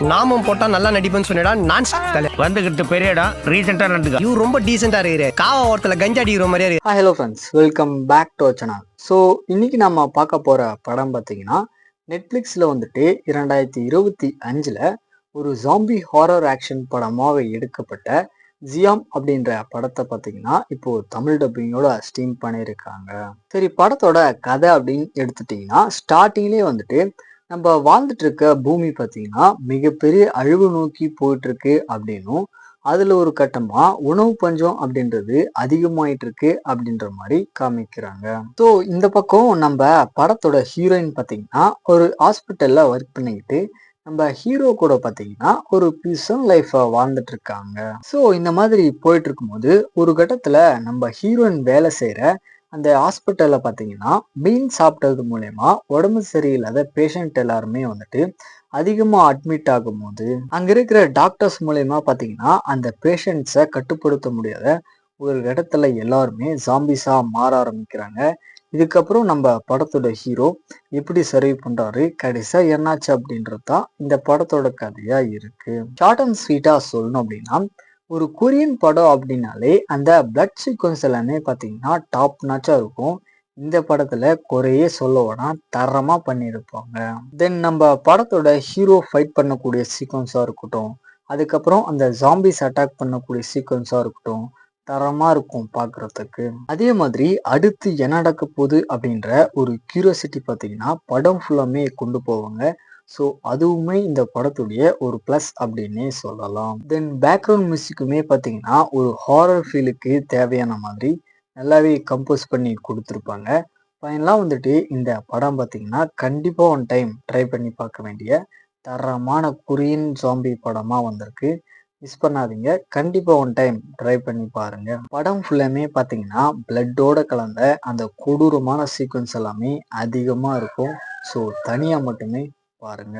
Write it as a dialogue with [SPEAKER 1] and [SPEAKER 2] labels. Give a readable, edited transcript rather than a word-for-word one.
[SPEAKER 1] நாமும் போட்டா நல்லா நடிப்பேன்னு சொன்னடா. நான்
[SPEAKER 2] வந்துகிட்டு பெரிய இடம் ரீசெண்டா நடந்துக்க.
[SPEAKER 1] இவ ரொம்ப டீசெண்டா இருக்கிற காவா ஓரத்துல கஞ்சா அடிக்கிற மாதிரியா இருக்கு.
[SPEAKER 3] Hello friends, welcome back to our channel. So இன்னைக்கு நம்ம பார்க்க போற படம் பார்த்தீங்கன்னா நெட்ஃப்ளிக்ஸில் வந்துட்டு 2025 ஒரு ஜாம்பி ஹாரர் ஆக்ஷன் படமாக எடுக்கப்பட்ட ஜியாம் அப்படின்ற படத்தை பார்த்தீங்கன்னா இப்போ தமிழ் டப்பிங்கோட ஸ்ட்ரீம் பண்ணியிருக்காங்க. சரி, படத்தோட கதை அப்படின்னு எடுத்துட்டிங்கன்னா ஸ்டார்டிங்லேயே வந்துட்டு நம்ம வாழ்ந்துட்டு இருக்க பூமி பார்த்தீங்கன்னா மிகப்பெரிய அழிவு நோக்கி போயிட்டு இருக்கு அப்படின்னும், அதுல ஒரு கட்டமா உணவு பஞ்சம் அப்படின்றது அதிகமாயிட்டு இருக்கு அப்படின்ற மாதிரி காமிக்கிறாங்க. ஸோ இந்த பக்கம் நம்ம படத்தோட ஹீரோயின் பார்த்தீங்கன்னா ஒரு ஹாஸ்பிட்டல்ல ஒர்க் பண்ணிக்கிட்டு நம்ம ஹீரோ கூட பார்த்தீங்கன்னா ஒரு பீஸான லைஃபை வாழ்ந்துட்டு இருக்காங்க. ஸோ இந்த மாதிரி போயிட்டு இருக்கும்போது ஒரு கட்டத்துல நம்ம ஹீரோயின் வேலை செய்யற அந்த ஹாஸ்பிட்டல்ல பார்த்தீங்கன்னா மீன் சாப்பிட்டது மூலயமா உடம்பு சரியில்லாத பேஷண்ட் எல்லாருமே வந்துட்டு அதிகமா அட்மிட் ஆகும்போது அங்க இருக்கிற டாக்டர்ஸ் மூலயமா பாத்தீங்கன்னா அந்த பேஷண்ட்ஸை கட்டுப்படுத்த முடியாத ஒரு இடத்துல எல்லாருமே ஜாம்பிஸா மாற ஆரம்பிக்கிறாங்க. இதுக்கப்புறம் நம்ம படத்தோட ஹீரோ எப்படி சர்வை பண்றாரு, கடைசியா என்னாச்சு அப்படின்றது தான் இந்த படத்தோட கதையா இருக்கு. ஷார்ட் அண்ட் ஸ்வீட்டா சொல்லணும் அப்படின்னா ஒரு கொரியன் படம் அப்படின்னாலே அந்த பிளட் சீக்வன்ஸ் எல்லாமே பாத்தீங்கன்னா டாப் நாச்சா இருக்கும். இந்த படத்துல குறையே சொல்ல வேணா, தரமா பண்ணியிருப்பாங்க. தென் நம்ம படத்தோட ஹீரோ ஃபைட் பண்ணக்கூடிய சீக்வன்ஸா இருக்கட்டும், அதுக்கப்புறம் அந்த ஜாம்பிஸ் அட்டாக் பண்ணக்கூடிய சீக்வன்ஸா இருக்கட்டும், தரமா இருக்கும் பாக்குறதுக்கு. அதே மாதிரி அடுத்து என்ன நடக்க போகுது அப்படின்ற ஒரு கியூரியாசிட்டி பார்த்தீங்கன்னா படம் ஃபுல்லாமே கொண்டு போவாங்க. ஸோ அதுவுமே இந்த படத்துடைய ஒரு ப்ளஸ் அப்படின்னே சொல்லலாம். தென் பேக்ரவுண்ட் மியூசிக்குமே பார்த்தீங்கன்னா ஒரு ஹாரர் ஃபீலுக்கு தேவையான மாதிரி நல்லாவே கம்போஸ் பண்ணி கொடுத்துருப்பாங்க. ஃபைனலாக வந்துட்டு இந்த படம் பார்த்தீங்கன்னா கண்டிப்பாக ஒன் டைம் ட்ரை பண்ணி பார்க்க வேண்டிய தரமான கொரியன் ஜாம்பி படமாக வந்திருக்கு. மிஸ் பண்ணாதீங்க, கண்டிப்பாக ஒன் டைம் ட்ரை பண்ணி பாருங்க. படம் ஃபுல்லாமே பார்த்தீங்கன்னா பிளட்டோட கலந்த அந்த கொடூரமான சீக்வன்ஸ் எல்லாமே அதிகமாக இருக்கும். ஸோ தனியாக மட்டுமே பாருங்க.